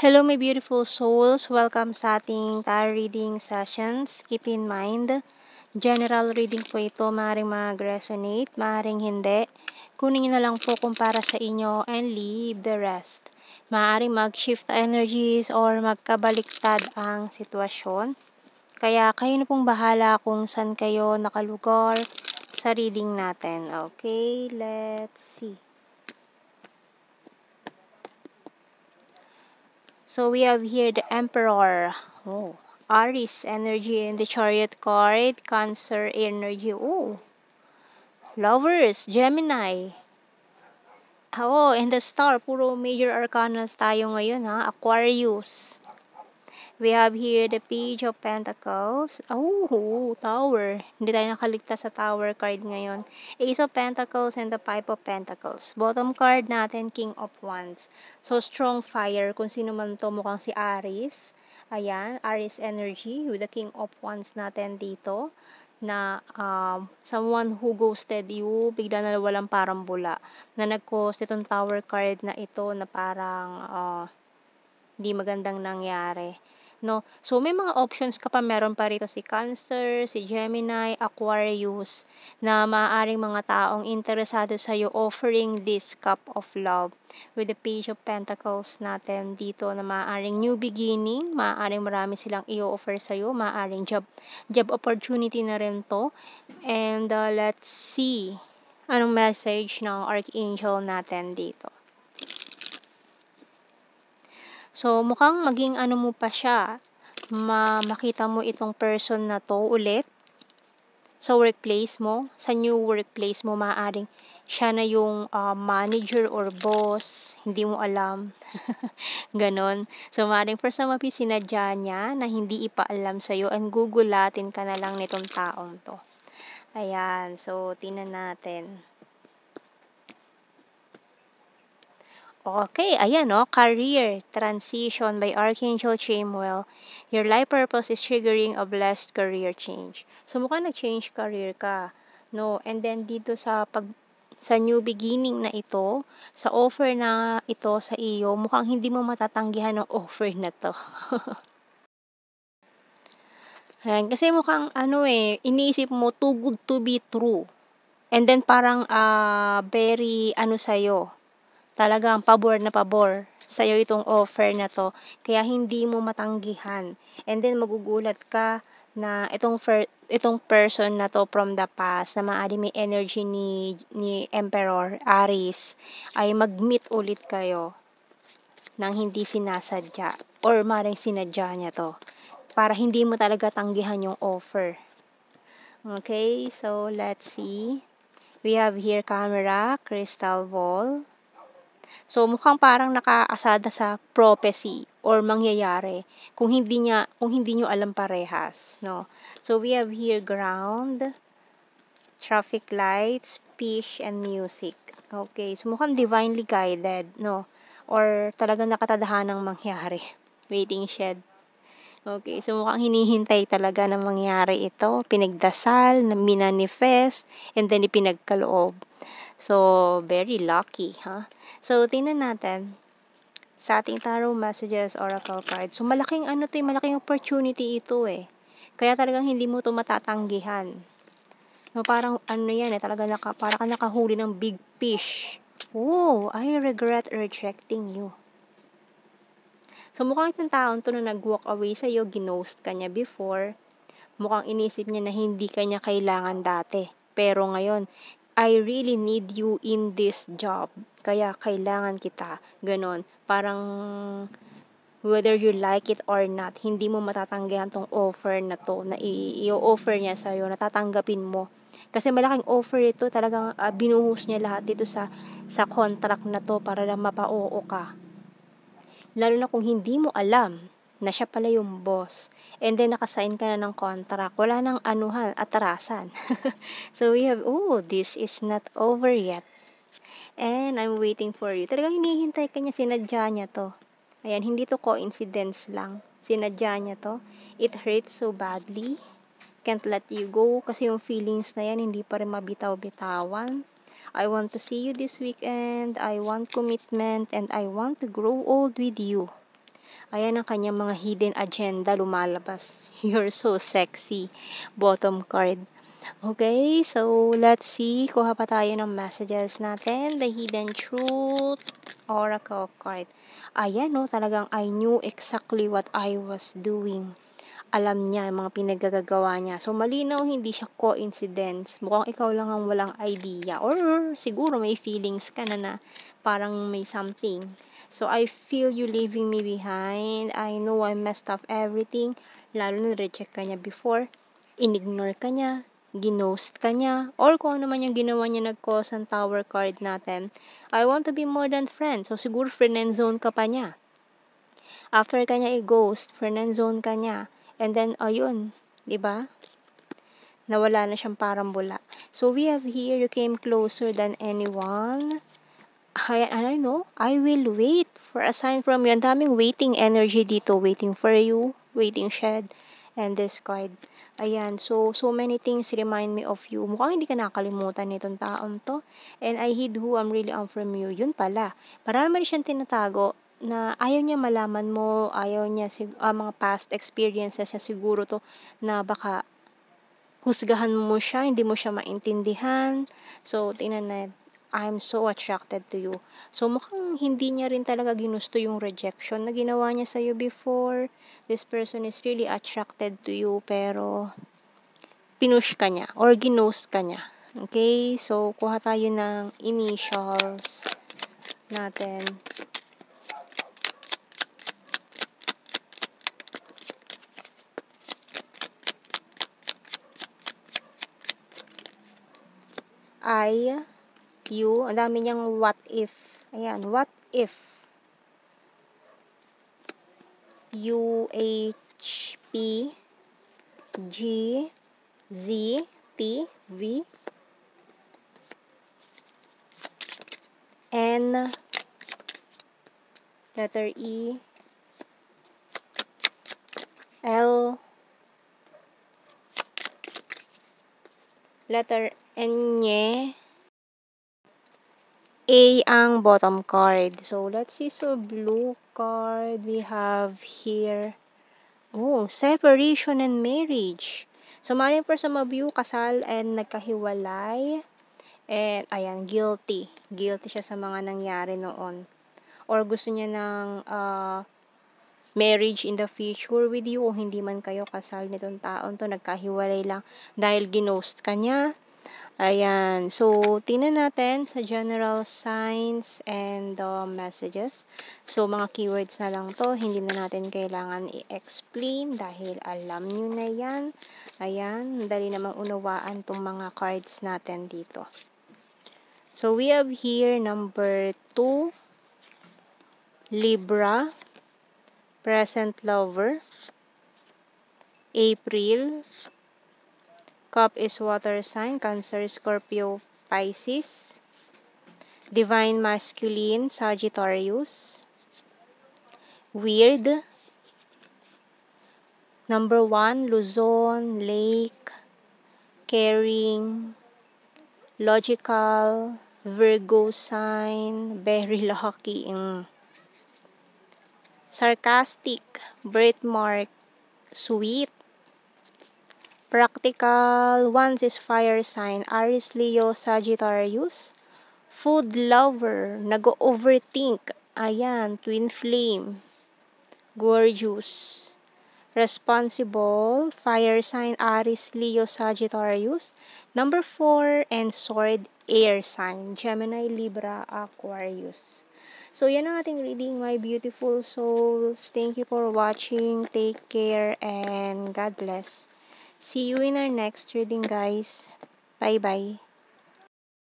Hello, my beautiful souls. Welcome sa ating tarot reading sessions. Keep in mind, general reading po ito. Maaaring mag-resonate, maaaring hindi. Kunin nyo na lang po kung para sa inyo and leave the rest. Maaaring mag-shift energies or magkabaliktad ang sitwasyon. Kaya kayo na pong bahala kung saan kayo nakalugar sa reading natin. Okay, let's see. So we have here the Emperor. Oh, Aries energy in the Chariot card. Cancer energy. Oh, Lovers, Gemini. Oh, and the Star. Puro major arcanas tayo ngayon ha. Aquarius. We have here the Page of Pentacles. Oh, Tower. Hindi tayo nakaligtas sa Tower card ngayon. Ace of Pentacles and the Five of Pentacles. Bottom card natin, King of Wands. So, strong fire. Kung sino man to, mukhang si Aries. Ayan, Aries energy with the King of Wands natin dito. Na someone who ghosted you, bigla na walang parang bula. Na nag-cause itong Tower card na ito na parang di magandang nangyari. No? So, may mga options ka pa. Meron pa rito si Cancer, si Gemini, Aquarius, na maaaring mga taong interesado sa'yo offering this cup of love with the Page of Pentacles natin dito na maaaring new beginning, maaaring marami silang i-offer sa'yo, maaaring job opportunity na rin to. And let's see anong message ng Archangel natin dito. So, mukhang maging ano mo pa siya, makita mo itong person na to ulit sa workplace mo, sa new workplace mo, maaaring siya na yung manager or boss, hindi mo alam. Ganon. So, maaaring first na sinadya niya na hindi ipaalam sa'yo and gugulatin ka na lang nitong taong to. Ayan. So, tingnan natin. Okay, ayan no, career transition by Archangel Chamuel. Your life purpose is triggering a blessed career change. So mukhang nag-change career ka, no? And then dito sa new beginning na ito, sa offer na ito sa iyo, mukhang hindi mo matatanggihan ang offer na to. Ayan, kasi mukhang ano iniisip mo too good to be true. And then parang very ano sa'yo, talagang pabor na pabor sa'yo itong offer na 'to, kaya hindi mo matanggihan. And then magugulat ka na itong person na 'to from the past na maaaring may energy ni Emperor Aries ay mag-meet ulit kayo ng hindi sinasadya or maaaring sinadya niya 'to para hindi mo talaga tanggihan yung offer. Okay, so let's see. We have here camera, crystal ball. So, mukhang parang nakaasada sa prophecy or mangyayari kung hindi niyo alam parehas, no? So, we have here ground, traffic lights, fish, and music. Okay, so mukhang divinely guided, no? Or talagang nakatadhanang mangyari. Waiting shed. Okay, so mukhang hinihintay talaga na mangyari ito. Pinagdasal, na minanifest, and then ipinagkaloob. So, very lucky, ha? So, tingnan natin sa ating tarot messages, oracle card. So, malaking malaking opportunity ito Kaya talagang hindi mo 'to matatanggihan. No, parang ano yan talaga para ka nakahuli ng big fish. Oh, I regret rejecting you. So, mukhang itong taon to na nag-walk away sa'yo, ginost ka niya before. Mukhang inisip niya na hindi ka niya kailangan dati. Pero ngayon, I really need you in this job. Kaya kailangan kita. Ganon. Parang whether you like it or not, hindi mo matatanggihan tong offer na to na i-offer niya sa'yo, natatanggapin mo. Kasi malaking offer ito, talagang binuhos niya lahat dito sa contract na to para lang mapa-oo ka. Lalo na kung hindi mo alam na siya pala yung boss. And then, nakasign ka na ng contract. Wala nang atrasan. So, we have, this is not over yet. And I'm waiting for you. Talagang hinihintay ka niya, sinadya niya to. Ayan, hindi to coincidence lang. Sinadya niya to. It hurts so badly. Can't let you go. Kasi yung feelings na yan, hindi pa rin mabitaw-bitawan. I want to see you this weekend. I want commitment. And I want to grow old with you. Ayan ang kanyang mga hidden agenda lumalabas. You're so sexy. Bottom card. Okay, so let's see. Kuha pa tayo ng messages natin. The Hidden Truth Oracle card. Ayan, no, talagang I knew exactly what I was doing. Alam niya yung mga pinagagagawa niya. So, malinaw hindi siya coincidence. Mukhang ikaw lang ang walang idea. Or siguro may feelings ka na parang may something. So, I feel you leaving me behind. I know I messed up everything. Lalo na reject ka niya before. Inignore ka niya. Ginost ka niya. Or kung ano man yung ginawa niya nag-cause ang tower card natin. I want to be more than friends. So, siguro friend zone ka pa niya. After ka niya i-ghost, friend zone ka niya. And then, ayun, di ba? Nawala na siyang parang bula. So, we have here, you came closer than anyone. I know, I will wait for a sign from you. Ang daming waiting energy dito. Waiting for you, waiting shed, and this card. Ayan, so many things remind me of you. Mukhang hindi ka nakalimutan nitong taon to. And I hid who I'm really from you. Yun pala. Marami rin siyang tinatago na ayaw niya malaman mo, ayaw niya mga past experiences niya siguro to na baka husgahan mo siya, hindi mo siya maintindihan. So, tingnan na, I'm so attracted to you. So, mukhang hindi niya rin talaga ginusto yung rejection na ginawa niya sa'yo before. This person is really attracted to you, pero pinush ka niya or ginost ka niya. Okay? So, kuha tayo ng initials natin. I, you, ang dami niyang what if. Ayan, what if. U, H, P, G, Z, T, V, N, letter E, L, letter N, A ang bottom card. So, let's see. So, blue card we have here. Oh, separation and marriage. So, maaaring for some of you, kasal and nagkahiwalay. And, ayan, guilty. Guilty siya sa mga nangyari noon. Or gusto niya ng marriage in the future with you, o hindi man kayo kasal nitong taon to, nagkahiwalay lang dahil ginost ka niya. Ayan. So, tingnan natin sa general signs and messages. So, mga keywords na lang to. Hindi na natin kailangan i-explain dahil alam nyo na yan. Ayan. Dali namang unawaan tong mga cards natin dito. So, we have here number 2, Libra, present lover, April, Cup is water sign, Cancer, Scorpio, Pisces. Divine Masculine, Sagittarius. Weird. Number 1, Luzon, Lake, Caring, Logical, Virgo sign, very lucky. Sarcastic, birthmark, sweet. Practical, 1 is fire sign, Aries, Leo, Sagittarius. Food lover, nag-overthink. Ayan, twin flame. Gorgeous. Responsible, fire sign, Aries, Leo, Sagittarius. Number 4, and sword, air sign, Gemini, Libra, Aquarius. So, yan ang ating reading, my beautiful souls. Thank you for watching. Take care and God bless. See you in our next reading, guys. Bye-bye.